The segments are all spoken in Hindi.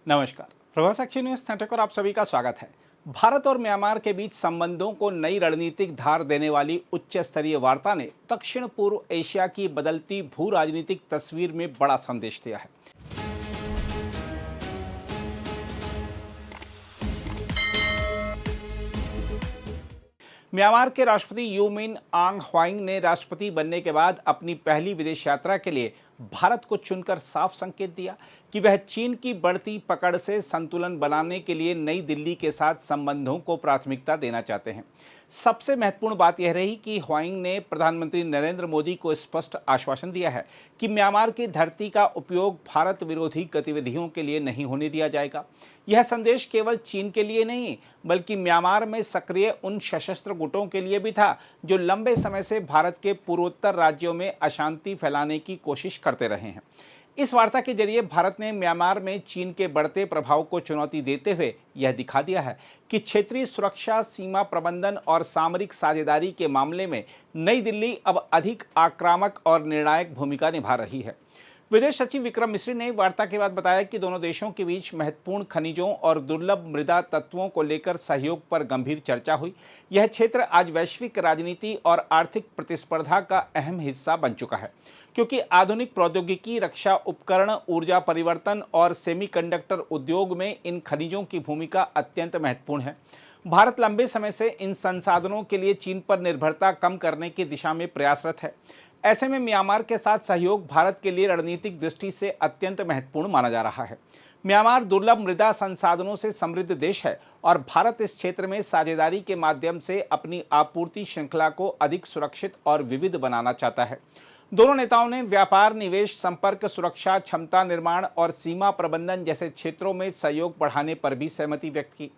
नमस्कार। प्रभाव साक्षी न्यूज नेटवर्क पर आप सभी का स्वागत है। भारत और म्यांमार के बीच संबंधों को नई रणनीतिक धार देने वाली उच्च स्तरीय वार्ता ने दक्षिण पूर्व एशिया की बदलती भू राजनीतिक तस्वीर में बड़ा संदेश दिया है। म्यांमार के राष्ट्रपति यू मिन आंग ह्वाइंग ने राष्ट्रपति बनने के बाद अपनी पहली विदेश यात्रा के लिए भारत को चुनकर साफ संकेत दिया कि वह चीन की बढ़ती पकड़ से संतुलन बनाने के लिए नई दिल्ली के साथ संबंधों को प्राथमिकता देना चाहते हैं। सबसे महत्वपूर्ण बात यह रही कि ह्वाइंग ने प्रधानमंत्री नरेंद्र मोदी को स्पष्ट आश्वासन दिया है कि म्यांमार की धरती का उपयोग भारत विरोधी गतिविधियों के लिए नहीं होने दिया जाएगा। यह संदेश केवल चीन के लिए नहीं बल्कि म्यांमार में सक्रिय उन सशस्त्र गुटों के लिए भी था जो लंबे समय से भारत के पूर्वोत्तर राज्यों में अशांति फैलाने की कोशिश करते रहे हैं। इस वार्ता के जरिए भारत ने म्यांमार में चीन के बढ़ते प्रभाव को चुनौती देते हुए यह दिखा दिया है कि क्षेत्रीय सुरक्षा, सीमा प्रबंधन और सामरिक साझेदारी के मामले में नई दिल्ली अब अधिक आक्रामक और निर्णायक भूमिका निभा रही है। विदेश सचिव विक्रम मिस्री ने वार्ता के बाद बताया कि दोनों देशों के बीच महत्वपूर्ण खनिजों और दुर्लभ मृदा तत्वों को लेकर सहयोग पर गंभीर चर्चा हुई। यह क्षेत्र आज वैश्विक राजनीति और आर्थिक प्रतिस्पर्धा का अहम हिस्सा बन चुका है, क्योंकि आधुनिक प्रौद्योगिकी, रक्षा उपकरण, ऊर्जा परिवर्तन और सेमीकंडक्टर उद्योग में इन खनिजों की भूमिका अत्यंत महत्वपूर्ण है। भारत लंबे समय से इन संसाधनों के लिए चीन पर निर्भरता कम करने की दिशा में प्रयासरत है। ऐसे में म्यांमार के साथ सहयोग भारत के लिए रणनीतिक दृष्टि से अत्यंत महत्वपूर्ण माना जा रहा है। म्यांमार दुर्लभ मृदा संसाधनों से समृद्ध देश है और भारत इस क्षेत्र में साझेदारी के माध्यम से अपनी आपूर्ति श्रृंखला को अधिक सुरक्षित और विविध बनाना चाहता है। दोनों नेताओं ने व्यापार, निवेश, संपर्क, सुरक्षा, क्षमता निर्माण और सीमा प्रबंधन जैसे क्षेत्रों में सहयोग बढ़ाने पर भी सहमति व्यक्त की।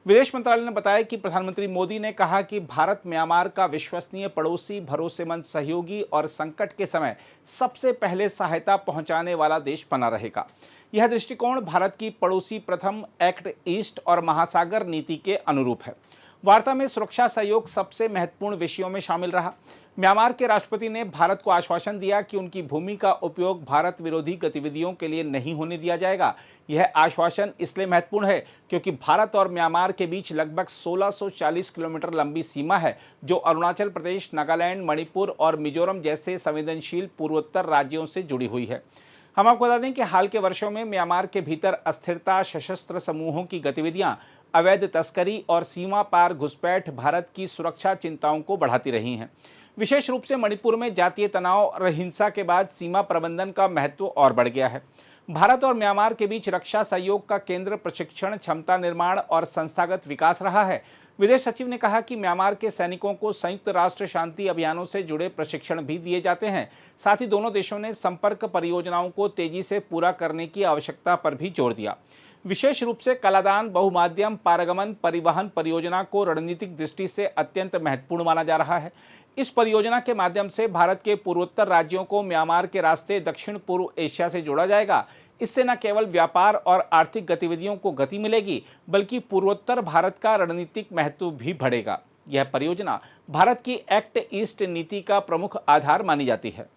विदेश मंत्रालय ने बताया कि प्रधानमंत्री मोदी ने कहा कि भारत म्यांमार का विश्वसनीय पड़ोसी, भरोसेमंद सहयोगी और संकट के समय सबसे पहले सहायता पहुंचाने वाला देश बना रहेगा। यह दृष्टिकोण भारत की पड़ोसी प्रथम, एक्ट ईस्ट और महासागर नीति के अनुरूप है। वार्ता में सुरक्षा सहयोग सबसे महत्वपूर्ण विषयों में शामिल रहा। म्यांमार के राष्ट्रपति ने भारत को आश्वासन दिया कि उनकी भूमि का उपयोग भारत विरोधी गतिविधियों के लिए नहीं होने दिया जाएगा। यह आश्वासन इसलिए महत्वपूर्ण है क्योंकि भारत और म्यांमार के बीच लगभग 1640 किलोमीटर लंबी सीमा है, जो अरुणाचल प्रदेश, नागालैंड, मणिपुर और मिजोरम जैसे संवेदनशील पूर्वोत्तर राज्यों से जुड़ी हुई है। हम आपको बता दें कि हाल के वर्षों में म्यांमार के भीतर अस्थिरता, सशस्त्र समूहों की गतिविधियां, अवैध तस्करी और सीमा पार घुसपैठ भारत की सुरक्षा चिंताओं को बढ़ाती रही हैं। विशेष रूप से मणिपुर में जातीय तनाव और हिंसा के बाद सीमा प्रबंधन का महत्व और बढ़ गया है। भारत और म्यांमार के बीच रक्षा सहयोग का केंद्र प्रशिक्षण, क्षमता निर्माण और संस्थागत विकास रहा है। विदेश सचिव ने कहा कि म्यांमार के सैनिकों को संयुक्त राष्ट्र शांति अभियानों से जुड़े प्रशिक्षण भी दिए जाते हैं। साथ ही दोनों देशों ने संपर्क परियोजनाओं को तेजी से पूरा करने की आवश्यकता पर भी जोर दिया। विशेष रूप से कलादान, बहुमाध्यम पारगमन परिवहन परियोजना को रणनीतिक दृष्टि से अत्यंत महत्वपूर्ण माना जा रहा है। इस परियोजना के माध्यम से भारत के पूर्वोत्तर राज्यों को म्यांमार के रास्ते दक्षिण पूर्व एशिया से जोड़ा जाएगा। इससे न केवल व्यापार और आर्थिक गतिविधियों को गति मिलेगी, बल्कि पूर्वोत्तर भारत का रणनीतिक महत्व भी बढ़ेगा। यह परियोजना भारत की एक्ट ईस्ट नीति का प्रमुख आधार मानी जाती है।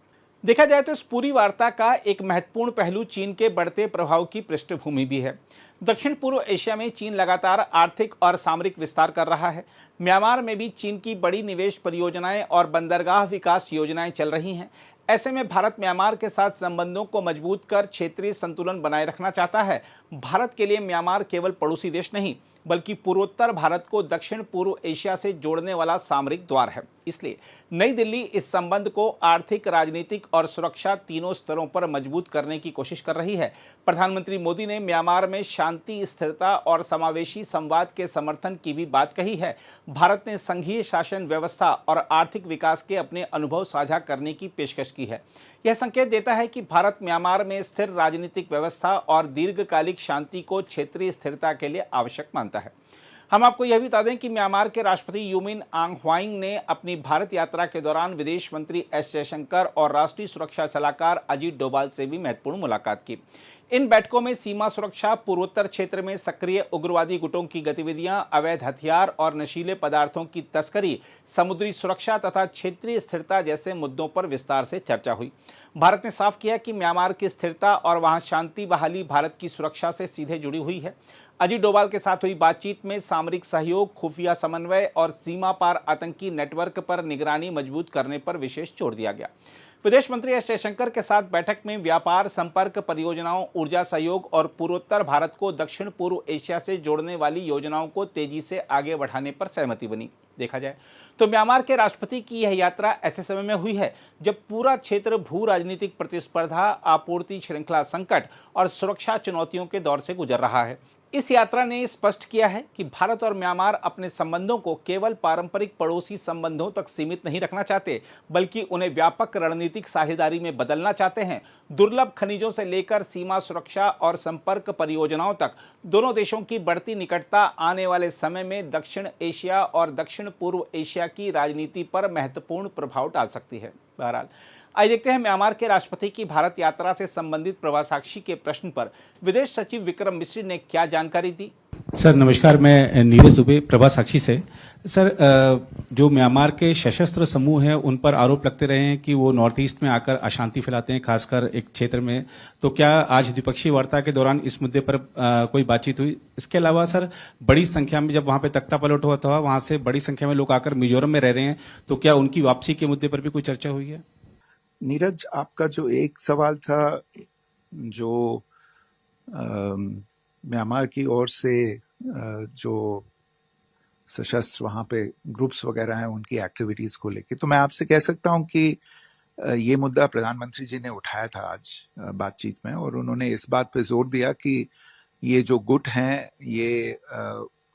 देखा जाए तो इस पूरी वार्ता का एक महत्वपूर्ण पहलू चीन के बढ़ते प्रभाव की पृष्ठभूमि भी है। दक्षिण पूर्व एशिया में चीन लगातार आर्थिक और सामरिक विस्तार कर रहा है। म्यांमार में भी चीन की बड़ी निवेश परियोजनाएं और बंदरगाह विकास योजनाएं चल रही हैं। ऐसे में भारत म्यांमार के साथ संबंधों को मजबूत कर क्षेत्रीय संतुलन बनाए रखना चाहता है। भारत के लिए म्यांमार केवल पड़ोसी देश नहीं बल्कि पूर्वोत्तर भारत को दक्षिण पूर्व एशिया से जोड़ने वाला सामरिक द्वार है। इसलिए नई दिल्ली इस संबंध को आर्थिक, राजनीतिक और सुरक्षा तीनों स्तरों पर मजबूत करने की कोशिश कर रही है। प्रधानमंत्री मोदी ने म्यांमार में शांति, स्थिरता और समावेशी संवाद के समर्थन की भी बात कही है। भारत ने संघीय शासन व्यवस्था और आर्थिक विकास के अपने अनुभव साझा करने की पेशकश की है। यह संकेत देता है कि भारत म्यांमार में स्थिर राजनीतिक व्यवस्था और दीर्घकालिक शांति को क्षेत्रीय स्थिरता के लिए आवश्यक मानता है। हम आपको यह भी बता दें कि म्यांमार के राष्ट्रपति यू मिन आंग ह्वाइंग ने अपनी भारत यात्रा के दौरान विदेश मंत्री एस जयशंकर और राष्ट्रीय सुरक्षा सलाहकार अजीत डोभाल से भी महत्वपूर्ण मुलाकात की। इन बैठकों में सीमा सुरक्षा, पूर्वोत्तर क्षेत्र में सक्रिय उग्रवादी गुटों की गतिविधियां, अवैध हथियार और नशीले पदार्थों की तस्करी, समुद्री सुरक्षा तथा क्षेत्रीय स्थिरता जैसे मुद्दों पर विस्तार से चर्चा हुई। भारत ने साफ किया कि म्यांमार की स्थिरता और वहां शांति बहाली भारत की सुरक्षा से सीधे जुड़ी हुई है। अजीत डोभाल के साथ हुई बातचीत में सामरिक सहयोग, खुफिया समन्वय और सीमा पार आतंकी नेटवर्क पर निगरानी मजबूत करने पर विशेष जोर दिया गया। विदेश मंत्री एस जयशंकर के साथ बैठक में व्यापार, संपर्क, परियोजनाओं, ऊर्जा सहयोग और पूर्वोत्तर भारत को दक्षिण पूर्व एशिया से जोड़ने वाली योजनाओं को तेजी से आगे बढ़ाने पर सहमति बनी। देखा जाए तो म्यांमार के राष्ट्रपति की यह यात्रा ऐसे समय में हुई है जब पूरा क्षेत्र भू राजनीतिक प्रतिस्पर्धा, आपूर्ति श्रृंखला संकट और सुरक्षा चुनौतियों के दौर से गुजर रहा है। इस यात्रा ने स्पष्ट किया है कि भारत और म्यांमार अपने संबंधों को केवल पारंपरिक पड़ोसी संबंधों तक सीमित नहीं रखना चाहते, बल्कि उन्हें व्यापक रणनीतिक साझेदारी में बदलना चाहते हैं। दुर्लभ खनिजों से लेकर सीमा सुरक्षा और संपर्क परियोजनाओं तक दोनों देशों की बढ़ती निकटता आने वाले समय में दक्षिण एशिया और दक्षिण पूर्व एशिया की राजनीति पर महत्वपूर्ण प्रभाव डाल सकती है। बहरहाल आइए देखते हैं म्यांमार के राष्ट्रपति की भारत यात्रा से संबंधित प्रभा साक्षी के प्रश्न पर विदेश सचिव विक्रम मिश्री ने क्या जानकारी दी। सर नमस्कार, मैं नीरज दुबे प्रभा साक्षी से। सर, जो म्यांमार के सशस्त्र समूह हैं उन पर आरोप लगते रहे हैं कि वो नॉर्थ ईस्ट में आकर अशांति फैलाते हैं, खासकर एक क्षेत्र में। तो क्या आज द्विपक्षीय वार्ता के दौरान इस मुद्दे पर कोई बातचीत हुई? इसके अलावा सर, बड़ी संख्या में जब वहां पे तख्ता पलट हुआ था, वहां से बड़ी संख्या में लोग आकर मिजोरम में रह रहे हैं, तो क्या उनकी वापसी के मुद्दे पर भी कोई चर्चा हुई है? नीरज, आपका जो एक सवाल था, जो म्यांमार की ओर से जो सशस्त्र वहाँ पे ग्रुप्स वगैरह हैं उनकी एक्टिविटीज को लेके, तो मैं आपसे कह सकता हूँ कि ये मुद्दा प्रधानमंत्री जी ने उठाया था आज बातचीत में, और उन्होंने इस बात पे जोर दिया कि ये जो गुट हैं ये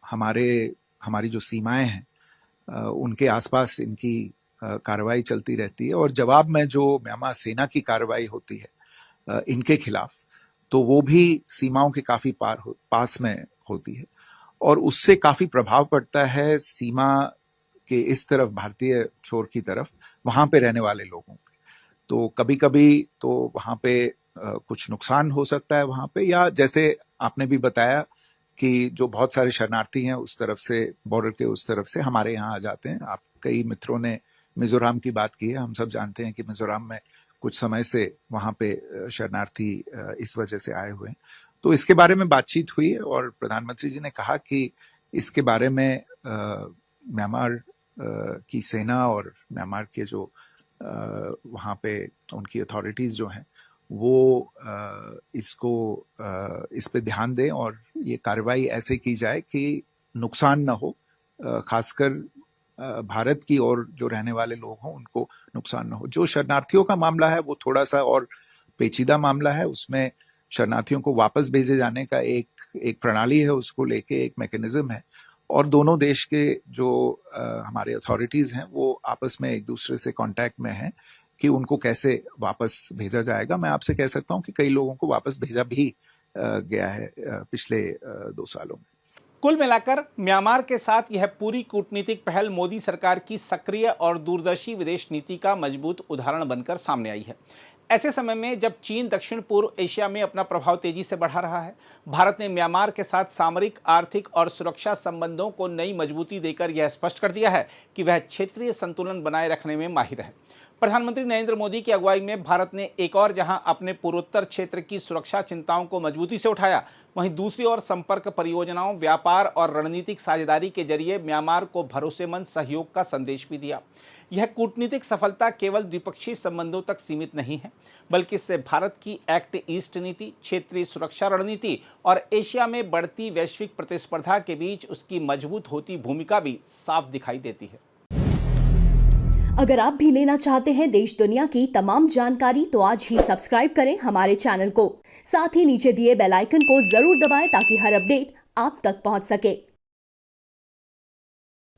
हमारी जो सीमाएं हैं उनके आसपास इनकी कार्रवाई चलती रहती है, और जवाब में जो म्यांमार सेना की कार्रवाई होती है इनके खिलाफ, तो वो भी सीमाओं के काफी पास में होती है, और उससे काफी प्रभाव पड़ता है सीमा के इस तरफ, भारतीय छोर की तरफ, वहां पे रहने वाले लोगों पे। तो कभी कभी तो वहां पे कुछ नुकसान हो सकता है वहां पे, या जैसे आपने भी बताया कि जो बहुत सारे शरणार्थी हैं उस तरफ से, बॉर्डर के उस तरफ से हमारे यहाँ आ जाते हैं। आप कई मित्रों ने मिजोरम की बात की है, हम सब जानते हैं कि मिजोरम में कुछ समय से वहां पे शरणार्थी इस वजह से आए हुए हैं। तो इसके बारे में बातचीत हुई और प्रधानमंत्री जी ने कहा कि इसके बारे में म्यांमार की सेना और म्यांमार के जो वहाँ पे उनकी अथॉरिटीज जो हैं वो इस पे ध्यान दें और ये कार्रवाई ऐसे की जाए कि नुकसान ना हो, खासकर भारत की और जो रहने वाले लोग हों उनको नुकसान ना हो। जो शरणार्थियों का मामला है वो थोड़ा सा और पेचीदा मामला है, उसमें शरणार्थियों को वापस भेजे जाने का एक प्रणाली है, उसको लेके एक मैकेनिज्म है, और दोनों देश के जो हमारे अथॉरिटीज हैं वो आपस में एक दूसरे से कांटेक्ट में हैं कि उनको कैसे वापस भेजा जाएगा। मैं आपसे कह सकता हूं कि कई लोगों को वापस भेजा भी गया है पिछले 2 सालों में। कुल मिलाकर म्यांमार के साथ यह पूरी कूटनीतिक पहल मोदी सरकार की सक्रिय और दूरदर्शी विदेश नीति का मजबूत उदाहरण बनकर सामने आई है। ऐसे समय में जब चीन दक्षिण पूर्व एशिया में अपना प्रभाव तेजी से बढ़ा रहा है, भारत ने म्यांमार के साथ सामरिक, आर्थिक और सुरक्षा संबंधों को नई मजबूती देकर यह स्पष्ट कर दिया है कि वह क्षेत्रीय संतुलन बनाए रखने में माहिर है। प्रधानमंत्री नरेंद्र मोदी की अगुवाई में भारत ने एक और जहां अपने पूर्वोत्तर क्षेत्र की सुरक्षा चिंताओं को मजबूती से उठाया, वहीं दूसरी ओर संपर्क परियोजनाओं, व्यापार और रणनीतिक साझेदारी के जरिए म्यांमार को भरोसेमंद सहयोग का संदेश भी दिया। यह कूटनीतिक सफलता केवल द्विपक्षीय संबंधों तक सीमित नहीं है, बल्कि इससे भारत की एक्ट ईस्ट नीति, क्षेत्रीय सुरक्षा रणनीति और एशिया में बढ़ती वैश्विक प्रतिस्पर्धा के बीच उसकी मजबूत होती भूमिका भी साफ दिखाई देती है। अगर आप भी लेना चाहते हैं देश दुनिया की तमाम जानकारी, तो आज ही सब्सक्राइब करें हमारे चैनल को। साथ ही नीचे दिए बेल आइकन को जरूर दबाएं ताकि हर अपडेट आप तक पहुंच सके।